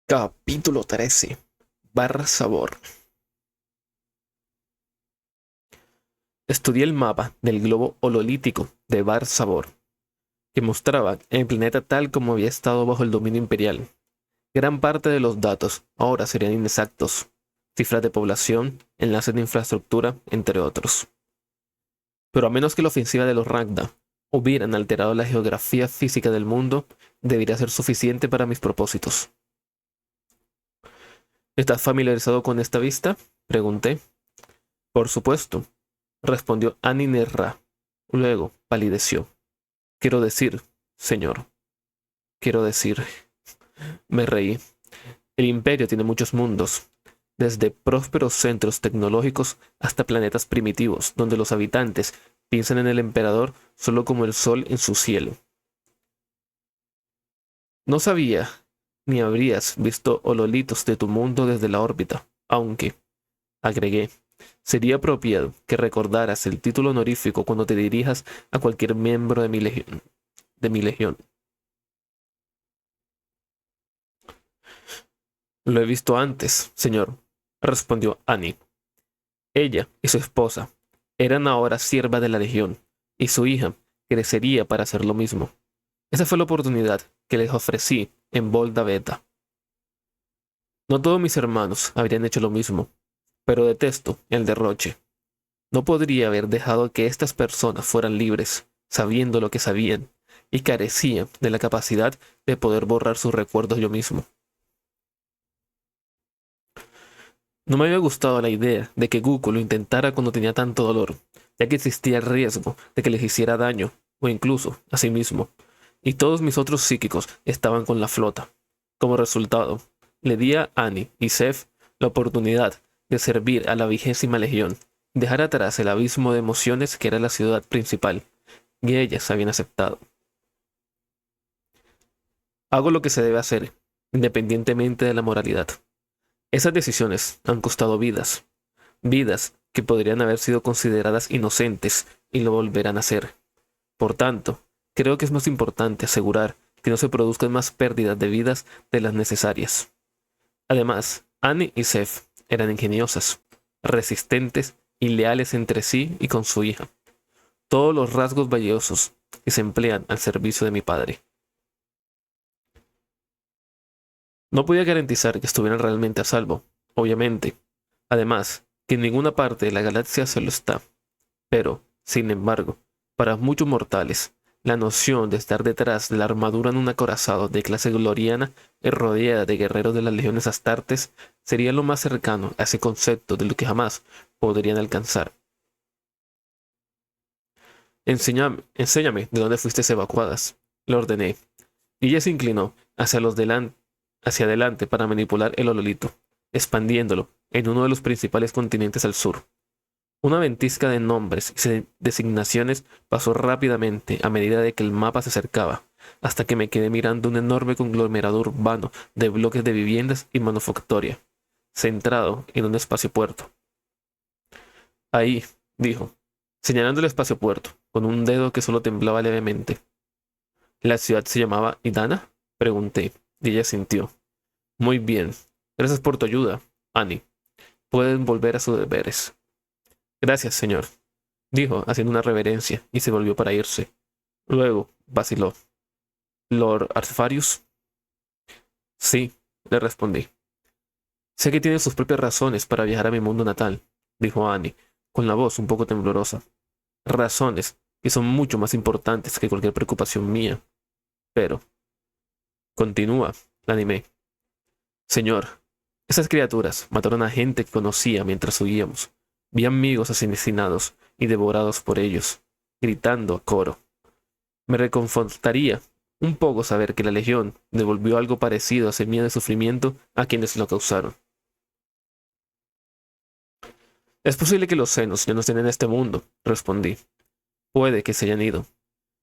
Capítulo 13. Bar Sabor. Estudié el mapa del globo hololítico de Bar Sabor, que mostraba el planeta tal como había estado bajo el dominio imperial. Gran parte de los datos ahora serían inexactos, cifras de población, enlaces de infraestructura, entre otros. Pero a menos que la ofensiva de los Ragda hubieran alterado la geografía física del mundo, debería ser suficiente para mis propósitos. ¿Estás familiarizado con esta vista?, pregunté. Por supuesto, respondió Aninerra. Luego palideció. Quiero decir, señor, quiero decir. Me reí. El imperio tiene muchos mundos, desde prósperos centros tecnológicos hasta planetas primitivos, donde los habitantes piensan en el emperador solo como el sol en su cielo. No sabía, ni habrías visto hololitos de tu mundo desde la órbita, aunque, agregué, sería apropiado que recordaras el título honorífico cuando te dirijas a cualquier miembro de mi legión. Lo he visto antes, señor, respondió Annie. Ella y su esposa eran ahora siervas de la legión, y su hija crecería para hacer lo mismo. Esa fue la oportunidad que les ofrecí en Volda Beta. No todos mis hermanos habrían hecho lo mismo, pero detesto el derroche. No podría haber dejado que estas personas fueran libres, sabiendo lo que sabían, y carecía de la capacidad de poder borrar sus recuerdos yo mismo. No me había gustado la idea de que Goku lo intentara cuando tenía tanto dolor, ya que existía el riesgo de que les hiciera daño, o incluso a sí mismo, y todos mis otros psíquicos estaban con la flota. Como resultado, le di a Annie y Seth la oportunidad de servir a la 20ª Legión, dejar atrás el abismo de emociones que era la ciudad principal, y ellas habían aceptado. Hago lo que se debe hacer, independientemente de la moralidad. Esas decisiones han costado vidas, vidas que podrían haber sido consideradas inocentes y lo volverán a ser. Por tanto, creo que es más importante asegurar que no se produzcan más pérdidas de vidas de las necesarias. Además, Annie y Seth eran ingeniosas, resistentes y leales entre sí y con su hija. Todos los rasgos valiosos que se emplean al servicio de mi padre. No podía garantizar que estuvieran realmente a salvo, obviamente. Además, que en ninguna parte de la galaxia se lo está. Pero, sin embargo, para muchos mortales, la noción de estar detrás de la armadura en un acorazado de clase gloriana y rodeada de guerreros de las legiones astartes sería lo más cercano a ese concepto de lo que jamás podrían alcanzar. Enséñame de dónde fuisteis evacuadas, le ordené, y ella se inclinó hacia adelante para manipular el hololito, expandiéndolo en uno de los principales continentes al sur. Una ventisca de nombres y designaciones pasó rápidamente a medida de que el mapa se acercaba, hasta que me quedé mirando un enorme conglomerado urbano de bloques de viviendas y manufactoria, centrado en un espacio puerto. Ahí, dijo, señalando el espacio puerto, con un dedo que solo temblaba levemente. ¿La ciudad se llamaba Idana?, pregunté, y ella sintió. Muy bien, gracias por tu ayuda, Annie. Pueden volver a sus deberes. Gracias, señor, dijo, haciendo una reverencia, y se volvió para irse. Luego vaciló. ¿Lord Arfarius? Sí, le respondí. Sé que tiene sus propias razones para viajar a mi mundo natal, dijo Annie, con la voz un poco temblorosa. Razones que son mucho más importantes que cualquier preocupación mía. Pero, continúa, la animé. Señor, esas criaturas mataron a gente que conocía mientras huíamos. Vi amigos asesinados y devorados por ellos, gritando a coro. Me reconfortaría un poco saber que la Legión devolvió algo parecido a ese miedo y sufrimiento a quienes lo causaron. Es posible que los senos ya no estén en este mundo, respondí. Puede que se hayan ido.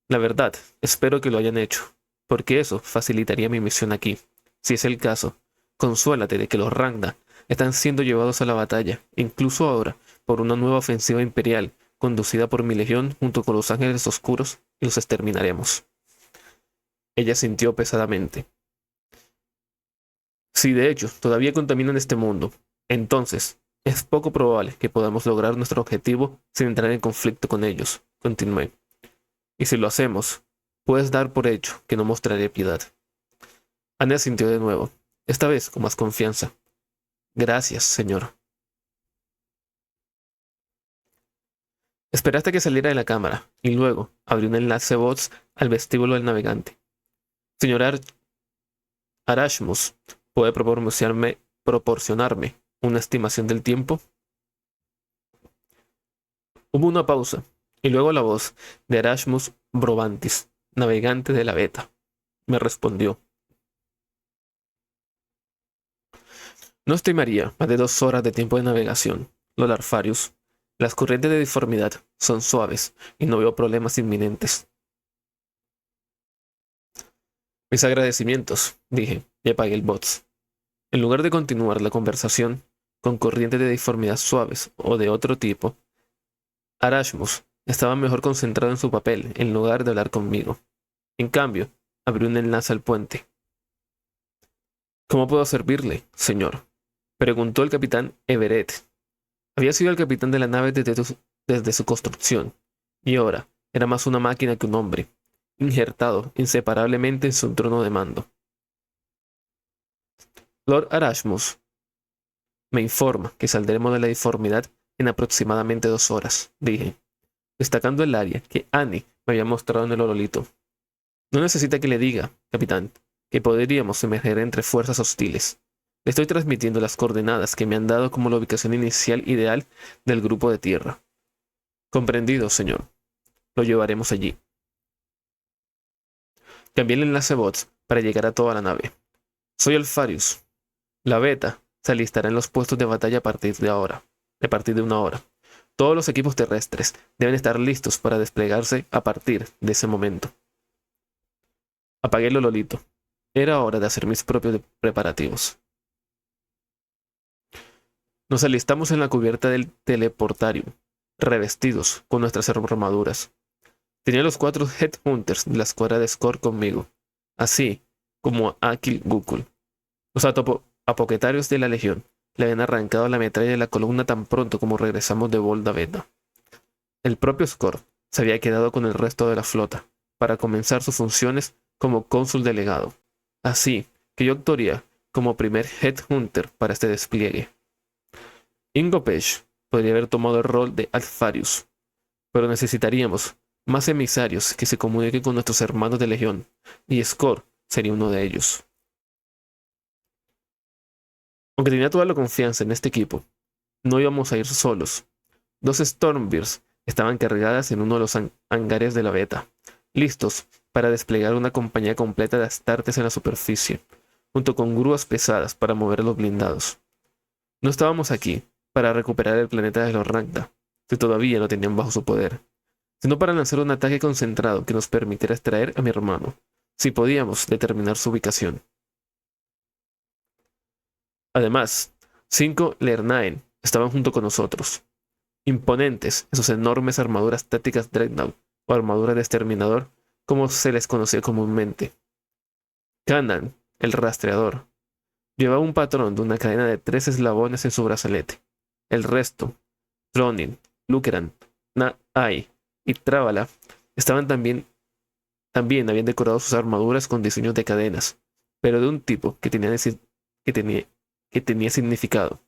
La verdad, espero que lo hayan hecho, porque eso facilitaría mi misión aquí. Si es el caso, consuélate de que los Rangda están siendo llevados a la batalla, incluso ahora, por una nueva ofensiva imperial, conducida por mi legión junto con los ángeles oscuros, y los exterminaremos. Ella sintió pesadamente. Si de hecho todavía contaminan este mundo, entonces es poco probable que podamos lograr nuestro objetivo sin entrar en conflicto con ellos, continué. Y si lo hacemos, puedes dar por hecho que no mostraré piedad. Anne asintió de nuevo, esta vez con más confianza. Gracias, señor. Esperé hasta que saliera de la cámara, y luego abrí un enlace bots al vestíbulo del navegante. Señor Arashmus, ¿puede proporcionarme una estimación del tiempo? Hubo una pausa, y luego la voz de Erasmus Brovantis, navegante de la Beta, me respondió. No estimaría más de 2 horas de tiempo de navegación, Lord Alfarius. Las corrientes de deformidad son suaves y no veo problemas inminentes. Mis agradecimientos, dije, y apagué el bot. En lugar de continuar la conversación con corrientes de deformidad suaves o de otro tipo, Arashmus estaba mejor concentrado en su papel en lugar de hablar conmigo. En cambio, abrió un enlace al puente. ¿Cómo puedo servirle, señor?, preguntó el capitán Everett. Había sido el capitán de la nave desde su construcción, y ahora era más una máquina que un hombre, injertado inseparablemente en su trono de mando. Lord Arashmus me informa que saldremos de la deformidad en aproximadamente 2 horas, dije, destacando el área que Annie me había mostrado en el orolito. No necesita que le diga, capitán, que podríamos emerger entre fuerzas hostiles. Le estoy transmitiendo las coordenadas que me han dado como la ubicación inicial ideal del grupo de tierra. Comprendido, señor. Lo llevaremos allí. Cambié el enlace bots para llegar a toda la nave. Soy Alfarius. La Beta se alistará en los puestos de batalla a partir de una hora. Todos los equipos terrestres deben estar listos para desplegarse a partir de ese momento. Apagué el hololito. Era hora de hacer mis propios preparativos. Nos alistamos en la cubierta del teleportario, revestidos con nuestras armaduras. Tenía los 4 Headhunters de la escuadra de Score conmigo, así como a Akil Gukul. Los apoquetarios de la Legión le habían arrancado la metralla de la columna tan pronto como regresamos de Volda Beta. El propio Score se había quedado con el resto de la flota para comenzar sus funciones como cónsul delegado, así que yo actuaría como primer Headhunter para este despliegue. Ingo Pech podría haber tomado el rol de Alfarius, pero necesitaríamos más emisarios que se comuniquen con nuestros hermanos de Legión, y Score sería uno de ellos. Aunque tenía toda la confianza en este equipo, no íbamos a ir solos. 2 Stormbears estaban cargadas en uno de los hangares de la Beta, listos para desplegar una compañía completa de astartes en la superficie, junto con grúas pesadas para mover los blindados. No estábamos aquí para recuperar el planeta de los Ragda, que todavía lo tenían bajo su poder, sino para lanzar un ataque concentrado que nos permitiera extraer a mi hermano, si podíamos determinar su ubicación. Además, 5 Lernaen estaban junto con nosotros, imponentes en sus enormes armaduras tácticas Dreadnought o armadura de exterminador, como se les conocía comúnmente. Kanan, el rastreador, llevaba un patrón de una cadena de 3 eslabones en su brazalete. El resto, Tronin, Lukeran, Naai y Travala, también habían decorado sus armaduras con diseños de cadenas, pero de un tipo que tenía significado,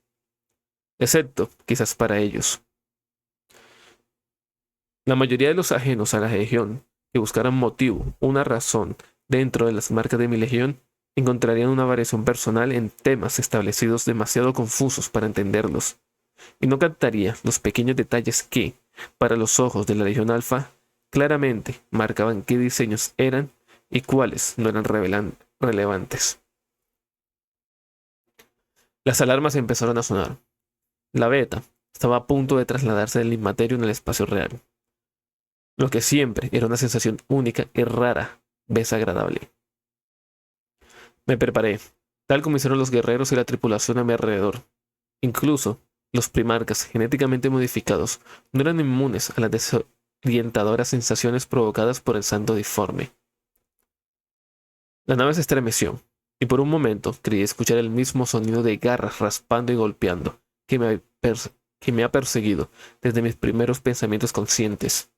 excepto quizás para ellos. La mayoría de los ajenos a la legión que buscaran motivo, una razón dentro de las marcas de mi legión, encontrarían una variación personal en temas establecidos demasiado confusos para entenderlos, y no captaría los pequeños detalles que, para los ojos de la Legión Alfa, claramente marcaban qué diseños eran y cuáles no eran relevantes. Las alarmas empezaron a sonar. La Beta estaba a punto de trasladarse del inmaterio en el espacio real, lo que siempre era una sensación única y rara vez agradable. Me preparé, tal como hicieron los guerreros y la tripulación a mi alrededor. Incluso los primarcas genéticamente modificados no eran inmunes a las desorientadoras sensaciones provocadas por el santo deforme. La nave se estremeció, y por un momento creí escuchar el mismo sonido de garras raspando y golpeando que me ha perseguido desde mis primeros pensamientos conscientes.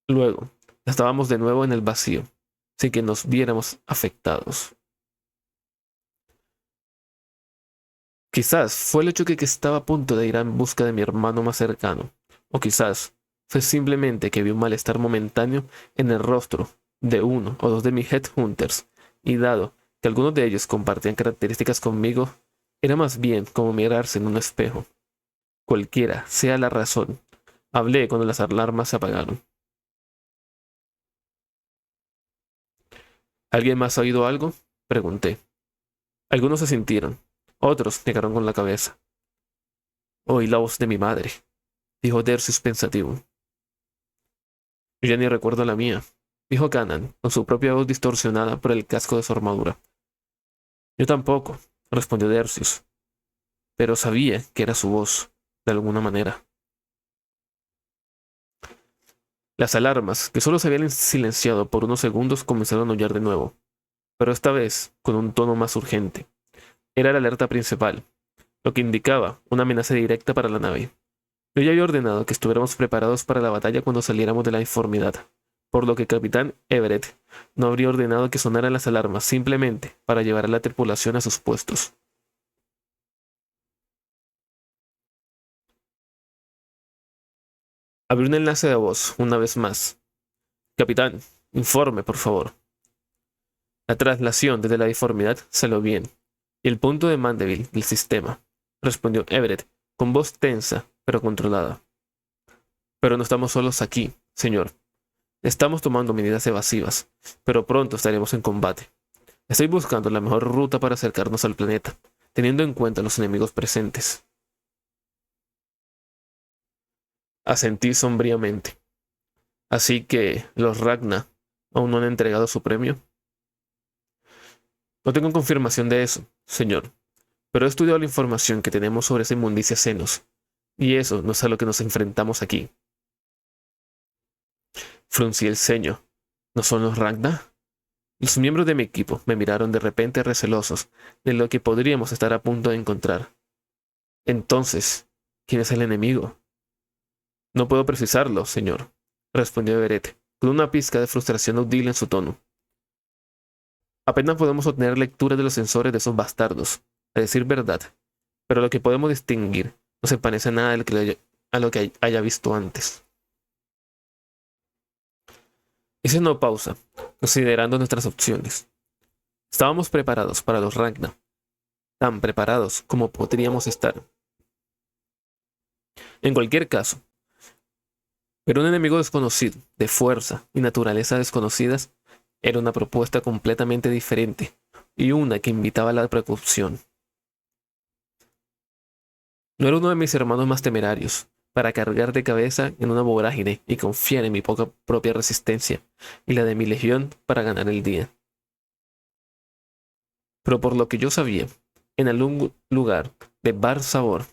Luego, estábamos de nuevo en el vacío, sin que nos viéramos afectados. Quizás fue el hecho de que estaba a punto de ir en busca de mi hermano más cercano, o quizás fue simplemente que vi un malestar momentáneo en el rostro de uno o dos de mis headhunters, y dado que algunos de ellos compartían características conmigo, era más bien como mirarse en un espejo. Cualquiera sea la razón, hablé cuando las alarmas se apagaron. ¿Alguien más ha oído algo? Pregunté. Algunos se sintieron, otros negaron con la cabeza. Oí la voz de mi madre, dijo Dersius pensativo. Yo ya ni recuerdo la mía, dijo Canaan, con su propia voz distorsionada por el casco de su armadura. Yo tampoco, respondió Dersius, pero sabía que era su voz, de alguna manera. Las alarmas, que solo se habían silenciado por unos segundos, comenzaron a aullar de nuevo, pero esta vez con un tono más urgente. Era la alerta principal, lo que indicaba una amenaza directa para la nave. Yo ya había ordenado que estuviéramos preparados para la batalla cuando saliéramos de la informidad, por lo que el capitán Everett no habría ordenado que sonaran las alarmas simplemente para llevar a la tripulación a sus puestos. Abrí un enlace de voz una vez más. Capitán, informe, por favor. La traslación desde la deformidad salió bien, y el punto de Mandeville del sistema, respondió Everett, con voz tensa, pero controlada. Pero no estamos solos aquí, señor. Estamos tomando medidas evasivas, pero pronto estaremos en combate. Estoy buscando la mejor ruta para acercarnos al planeta, teniendo en cuenta los enemigos presentes. Asentí sombríamente. Así que los Ragna aún no han entregado su premio. No tengo confirmación de eso, señor, pero he estudiado la información que tenemos sobre esa inmundicia Xenos, y eso no es a lo que nos enfrentamos aquí. Fruncí el ceño. ¿No son los Ragna? Los miembros de mi equipo me miraron de repente recelosos de lo que podríamos estar a punto de encontrar. Entonces, ¿quién es el enemigo? No puedo precisarlo, señor, respondió Everett, con una pizca de frustración audible en su tono. Apenas podemos obtener lectura de los sensores de esos bastardos, a decir verdad, pero lo que podemos distinguir no se parece a nada a lo que haya visto antes. Hice una pausa, considerando nuestras opciones. Estábamos preparados para los Ragna, tan preparados como podríamos estar. En cualquier caso, pero un enemigo desconocido, de fuerza y naturaleza desconocidas, era una propuesta completamente diferente y una que invitaba a la precaución. No era uno de mis hermanos más temerarios, para cargar de cabeza en una vorágine y confiar en mi poca propia resistencia y la de mi legión para ganar el día. Pero por lo que yo sabía, en algún lugar de Bar Sabor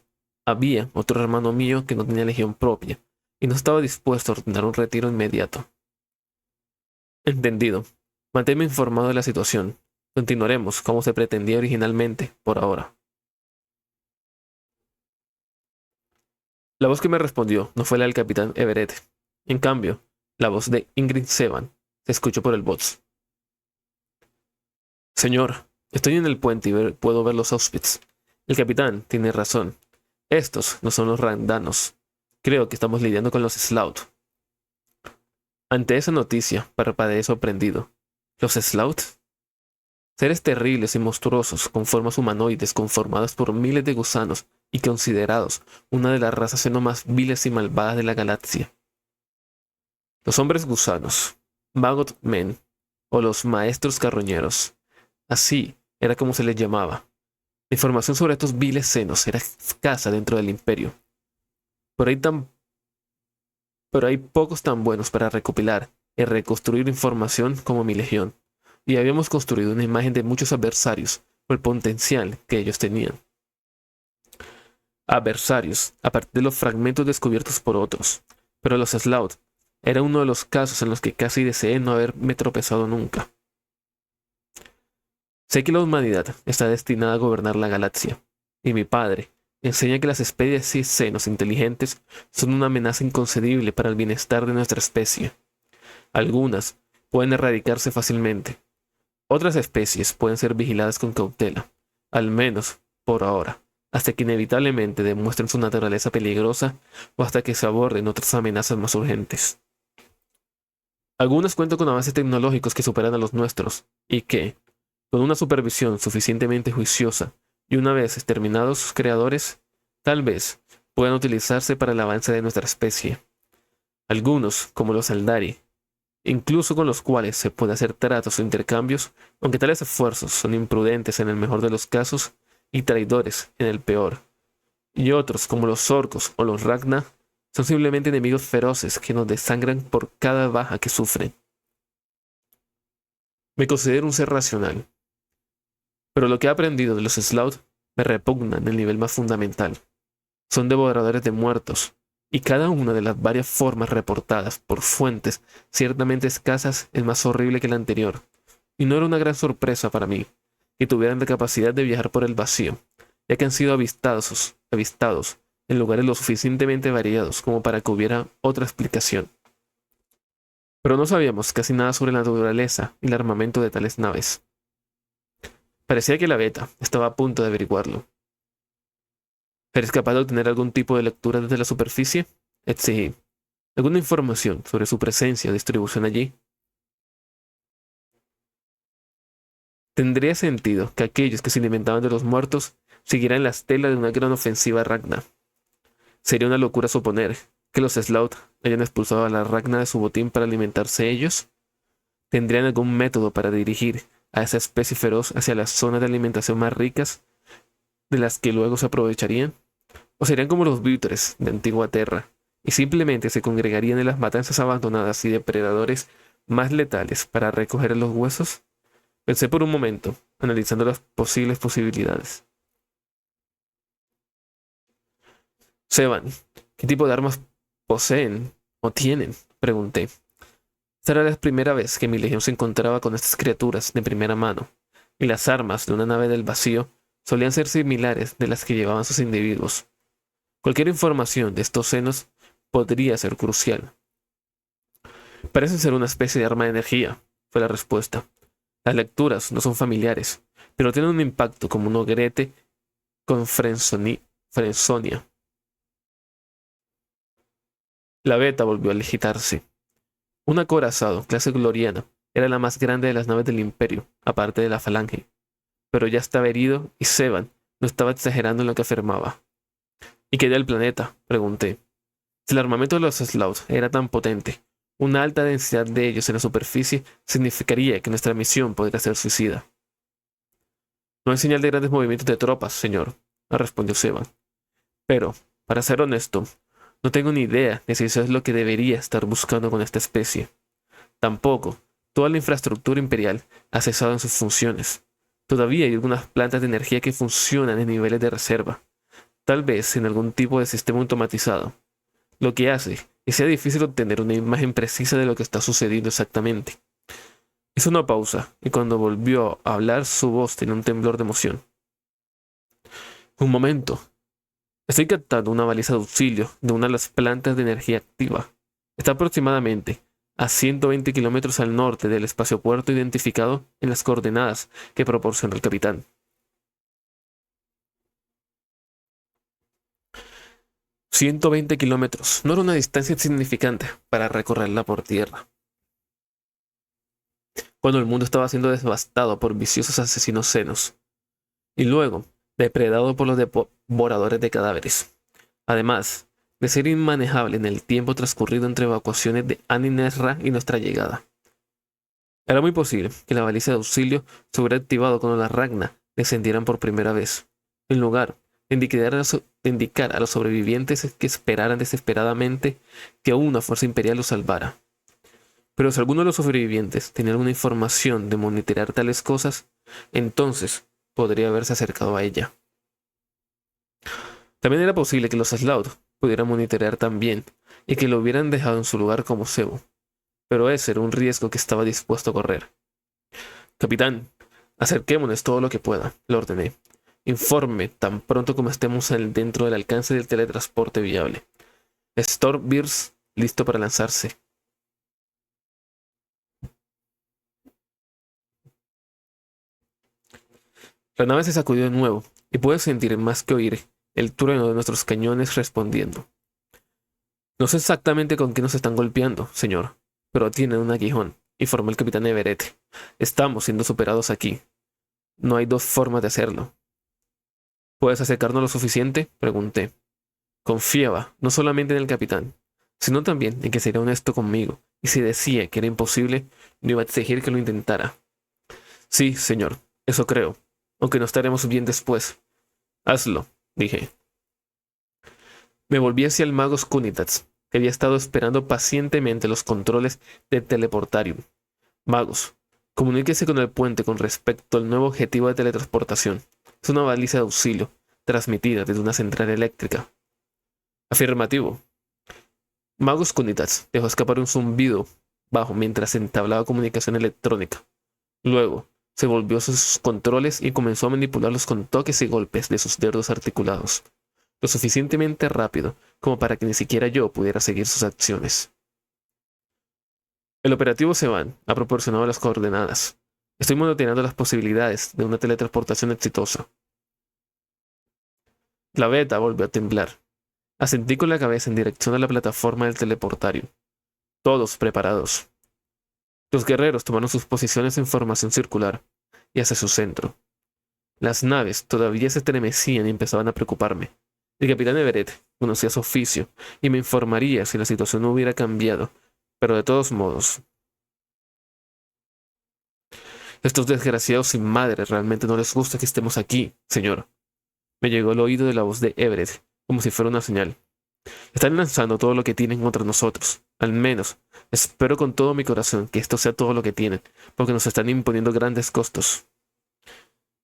había otro hermano mío que no tenía legión propia y no estaba dispuesto a ordenar un retiro inmediato. Entendido. Manténme informado de la situación. Continuaremos como se pretendía originalmente, por ahora. La voz que me respondió no fue la del capitán Everett. En cambio, la voz de Ingrid Sevan se escuchó por el bots. Señor, estoy en el puente y puedo ver los Auschwitz. El capitán tiene razón. Estos no son los randanos. Creo que estamos lidiando con los Slout. Ante esa noticia, parpadeé sorprendido. ¿Los Slout? Seres terribles y monstruosos, con formas humanoides conformadas por miles de gusanos y considerados una de las razas xeno más viles y malvadas de la galaxia. Los hombres gusanos, Maggot Men, o los maestros carroñeros. Así era como se les llamaba. La información sobre estos viles senos era escasa dentro del imperio. Pero hay pocos tan buenos para recopilar y reconstruir información como mi legión, y habíamos construido una imagen de muchos adversarios por el potencial que ellos tenían. Adversarios, a partir de los fragmentos descubiertos por otros, pero los Slout era uno de los casos en los que casi deseé no haberme tropezado nunca. Sé que la humanidad está destinada a gobernar la galaxia, y mi padre enseña que las especies senos inteligentes son una amenaza inconcebible para el bienestar de nuestra especie. Algunas pueden erradicarse fácilmente. Otras especies pueden ser vigiladas con cautela, al menos por ahora, hasta que inevitablemente demuestren su naturaleza peligrosa o hasta que se aborden otras amenazas más urgentes. Algunas cuentan con avances tecnológicos que superan a los nuestros y que, con una supervisión suficientemente juiciosa y una vez exterminados sus creadores, tal vez puedan utilizarse para el avance de nuestra especie. Algunos, como los Eldari, incluso con los cuales se puede hacer tratos o intercambios, aunque tales esfuerzos son imprudentes en el mejor de los casos y traidores en el peor. Y otros, como los Orcos o los Ragna, son simplemente enemigos feroces que nos desangran por cada baja que sufren. Me considero un ser racional, pero lo que he aprendido de los Sloth me repugna en el nivel más fundamental. Son devoradores de muertos, y cada una de las varias formas reportadas por fuentes ciertamente escasas es más horrible que la anterior, y no era una gran sorpresa para mí que tuvieran la capacidad de viajar por el vacío, ya que han sido avistados en lugares lo suficientemente variados como para que hubiera otra explicación. Pero no sabíamos casi nada sobre la naturaleza y el armamento de tales naves. Parecía que la beta estaba a punto de averiguarlo. ¿Eres capaz de obtener algún tipo de lectura desde la superficie? Exigí. ¿Alguna información sobre su presencia o distribución allí? Tendría sentido que aquellos que se alimentaban de los muertos siguieran la estela de una gran ofensiva Ragna. Sería una locura suponer que los Sloth hayan expulsado a la Ragna de su botín para alimentarse ellos. ¿Tendrían algún método para dirigir a esa especie feroz hacia las zonas de alimentación más ricas, de las que luego se aprovecharían? ¿O serían como los buitres de antigua Terra, y simplemente se congregarían en las matanzas abandonadas y depredadores más letales para recoger los huesos? Pensé por un momento, analizando las posibles posibilidades. Seban, ¿qué tipo de armas poseen o tienen? Pregunté. Esta era la primera vez que mi legión se encontraba con estas criaturas de primera mano, y las armas de una nave del vacío solían ser similares de las que llevaban sus individuos. Cualquier información de estos senos podría ser crucial. Parecen ser una especie de arma de energía, fue la respuesta. Las lecturas no son familiares, pero tienen un impacto como un ogrete con frenzonia. La beta volvió a agitarse. Un acorazado, clase gloriana, era la más grande de las naves del Imperio, aparte de la Falange. Pero ya estaba herido y Seban no estaba exagerando en lo que afirmaba. ¿Y qué del planeta?, pregunté. Si el armamento de los Sloth era tan potente, una alta densidad de ellos en la superficie significaría que nuestra misión podría ser suicida. No hay señal de grandes movimientos de tropas, señor, respondió Seban. Pero, para ser honesto, no tengo ni idea de si eso es lo que debería estar buscando con esta especie. Tampoco, toda la infraestructura imperial ha cesado en sus funciones. Todavía hay algunas plantas de energía que funcionan en niveles de reserva, tal vez en algún tipo de sistema automatizado, lo que hace que sea difícil obtener una imagen precisa de lo que está sucediendo exactamente. Hizo una pausa, y cuando volvió a hablar su voz tenía un temblor de emoción. Un momento. Estoy captando una baliza de auxilio de una de las plantas de energía activa. Está aproximadamente a 120 kilómetros al norte del espaciopuerto identificado en las coordenadas que proporciona el capitán. 120 kilómetros no era una distancia insignificante para recorrerla por tierra, cuando el mundo estaba siendo devastado por viciosos asesinos senos, y luego depredado por los devoradores de cadáveres, además de ser inmanejable en el tiempo transcurrido entre evacuaciones de Anin-Esra y nuestra llegada. Era muy posible que la baliza de auxilio se hubiera activado cuando las Ragna descendieran por primera vez, en lugar de indicar a los sobrevivientes que esperaran desesperadamente que una fuerza imperial los salvara. Pero si alguno de los sobrevivientes tenía alguna información de monitorear tales cosas, entonces podría haberse acercado a ella. También era posible que los Sloth pudieran monitorear también y que lo hubieran dejado en su lugar como cebo, pero ese era un riesgo que estaba dispuesto a correr. Capitán, Acerquémonos todo lo que pueda, le ordené. Informe tan pronto como estemos dentro del alcance del teletransporte viable. Stormbears listo para lanzarse. La nave se sacudió de nuevo, y pude sentir más que oír el trueno de nuestros cañones respondiendo. No sé exactamente con qué nos están golpeando, señor, pero tienen un aguijón, informó el capitán Everett. Estamos siendo superados aquí. No hay dos formas de hacerlo. ¿Puedes acercarnos lo suficiente? Pregunté. Confiaba no solamente en el capitán, sino también en que sería honesto conmigo, y si decía que era imposible, no iba a exigir que lo intentara. Sí, señor, eso creo, aunque no estaremos bien después. Hazlo, dije. Me volví hacia el mago Skunitats, que había estado esperando pacientemente los controles del teleportarium. Magos, comuníquese con el puente con respecto al nuevo objetivo de teletransportación. Es una baliza de auxilio, transmitida desde una central eléctrica. Afirmativo. Mago Skunitats dejó escapar un zumbido bajo mientras entablaba comunicación electrónica. Luego, se volvió a sus controles y comenzó a manipularlos con toques y golpes de sus dedos articulados, lo suficientemente rápido como para que ni siquiera yo pudiera seguir sus acciones. El operativo Sevan ha proporcionado las coordenadas. Estoy monitoreando las posibilidades de una teletransportación exitosa. La beta volvió a temblar. Asentí con la cabeza en dirección a la plataforma del teleportario. Todos preparados. Los guerreros tomaron sus posiciones en formación circular y hacia su centro. Las naves todavía se estremecían y empezaban a preocuparme. El capitán Everett conocía su oficio y me informaría si la situación no hubiera cambiado, pero de todos modos. Estos desgraciados sin madre realmente no les gusta que estemos aquí, señor. Me llegó al oído de la voz de Everett, como si fuera una señal. Están lanzando todo lo que tienen contra nosotros. Al menos, espero con todo mi corazón que esto sea todo lo que tienen, porque nos están imponiendo grandes costos.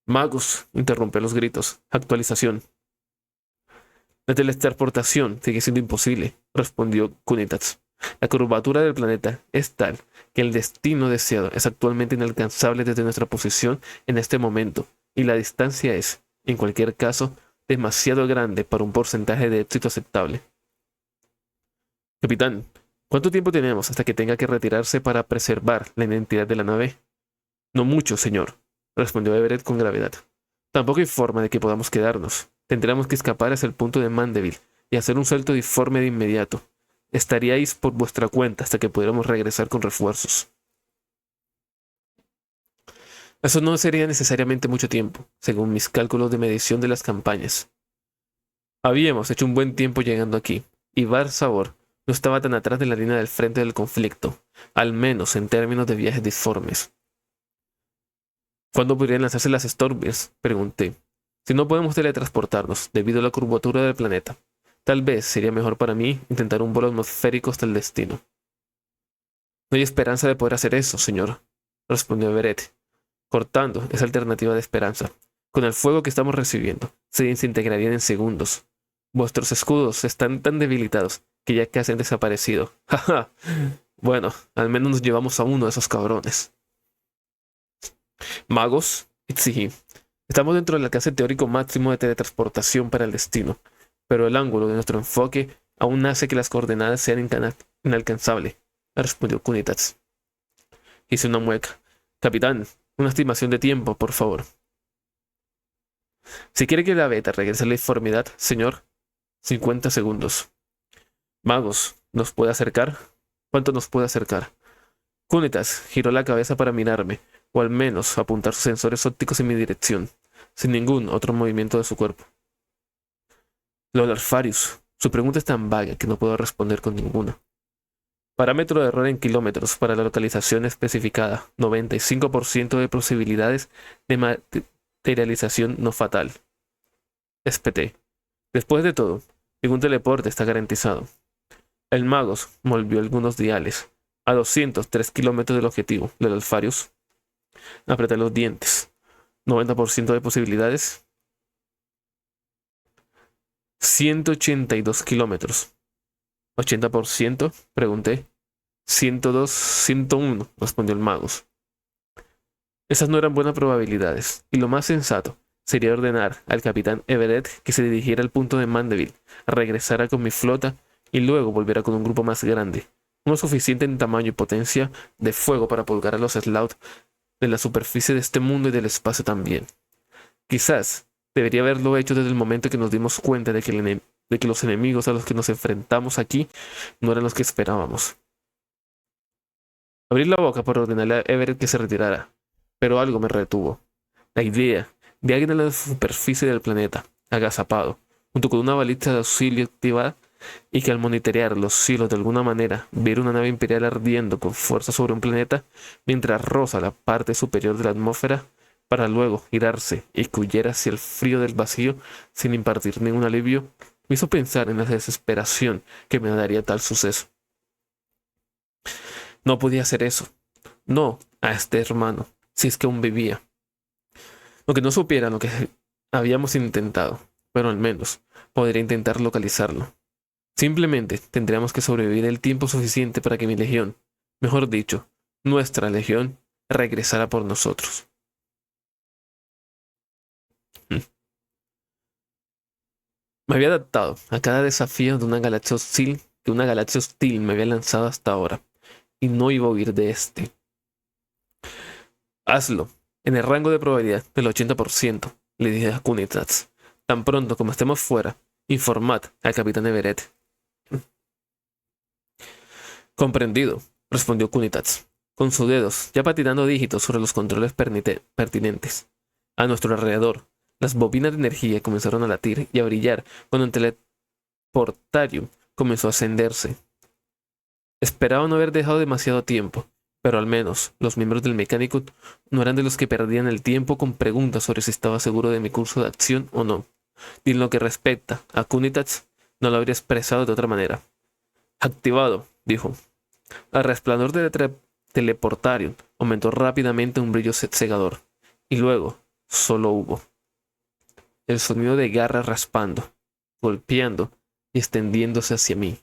Magus, interrumpió los gritos. Actualización. La teletransportación sigue siendo imposible, respondió Kunitats. La curvatura del planeta es tal que el destino deseado es actualmente inalcanzable desde nuestra posición en este momento, y la distancia es, en cualquier caso, demasiado grande para un porcentaje de éxito aceptable. Capitán, ¿cuánto tiempo tenemos hasta que tenga que retirarse para preservar la identidad de la nave? No mucho, señor, respondió Everett con gravedad. Tampoco hay forma de que podamos quedarnos. Tendremos que escapar hacia el punto de Mandeville y hacer un salto disforme de inmediato. Estaríais por vuestra cuenta hasta que pudiéramos regresar con refuerzos. Eso no sería necesariamente mucho tiempo, según mis cálculos de medición de las campañas. Habíamos hecho un buen tiempo llegando aquí, y Bar Sabor no estaba tan atrás de la línea del frente del conflicto, al menos en términos de viajes disformes. ¿Cuándo podrían lanzarse las Stormbears?, pregunté. Si no podemos teletransportarnos debido a la curvatura del planeta, tal vez sería mejor para mí intentar un vuelo atmosférico hasta el destino. No hay esperanza de poder hacer eso, señor, respondió Everett, cortando esa alternativa de esperanza. Con el fuego que estamos recibiendo, se desintegrarían en segundos. Vuestros escudos están tan debilitados que ya casi han desaparecido. ¡Ja! Bueno, al menos nos llevamos a uno de esos cabrones. Magos, exigí. Estamos dentro del alcance teórico máximo de teletransportación para el destino, pero el ángulo de nuestro enfoque aún hace que las coordenadas sean inalcanzables, respondió Kunitats. Hice una mueca. Capitán, una estimación de tiempo, por favor. Si quiere que la beta regrese a la informidad, señor, 50 segundos. Magos, ¿nos puede acercar? ¿Cuánto nos puede acercar? Kunitats giró la cabeza para mirarme, o al menos apuntar sus sensores ópticos en mi dirección, sin ningún otro movimiento de su cuerpo. Lord Alfarius, su pregunta es tan vaga que no puedo responder con ninguna. Parámetro de error en kilómetros para la localización especificada, 95% de posibilidades de materialización no fatal. SPT. Después de todo, ningún teleporte está garantizado. El Magos movió algunos diales, a 203 kilómetros del objetivo, Lord Alfarius. Apreté los dientes. 90% de posibilidades. 182 kilómetros. 80%, pregunté. 102, 101, respondió el Magos. Esas no eran buenas probabilidades, y lo más sensato sería ordenar al capitán Everett que se dirigiera al punto de Mandeville, regresara con mi flota y luego volviera con un grupo más grande, uno suficiente en tamaño y potencia de fuego para pulgar a los Slough de la superficie de este mundo y del espacio también. Quizás debería haberlo hecho desde el momento que nos dimos cuenta de que los enemigos a los que nos enfrentamos aquí no eran los que esperábamos. Abrí la boca para ordenarle a Everett que se retirara, pero algo me retuvo. La idea de alguien en la superficie del planeta, agazapado, junto con una baliza de auxilio activada, y que al monitorear los cielos de alguna manera viera una nave imperial ardiendo con fuerza sobre un planeta mientras roza la parte superior de la atmósfera, para luego girarse y que huyera hacia el frío del vacío sin impartir ningún alivio, me hizo pensar en la desesperación que me daría tal suceso. No podía hacer eso. No a este hermano, si es que aún vivía. Aunque no supiera lo que habíamos intentado, pero al menos podría intentar localizarlo. Simplemente tendríamos que sobrevivir el tiempo suficiente para que mi legión, mejor dicho, nuestra legión, regresara por nosotros. Me había adaptado a cada desafío de una galaxia hostil que una galaxia hostil me había lanzado hasta ahora, y no iba a huir de este. Hazlo, en el rango de probabilidad del 80%, le dije a Kunitats. Tan pronto como estemos fuera, informad al capitán Everett. Comprendido, respondió Kunitats, con sus dedos ya patinando dígitos sobre los controles pertinentes. A nuestro alrededor, las bobinas de energía comenzaron a latir y a brillar cuando el teleportarium comenzó a ascenderse. Esperaba no haber dejado demasiado tiempo, pero al menos los miembros del mecánico no eran de los que perdían el tiempo con preguntas sobre si estaba seguro de mi curso de acción o no. Y en lo que respecta a Kunitats, no lo habría expresado de otra manera. Activado, dijo. Al resplandor del teleportarium aumentó rápidamente un brillo cegador, y luego solo hubo el sonido de garras raspando, golpeando y extendiéndose hacia mí.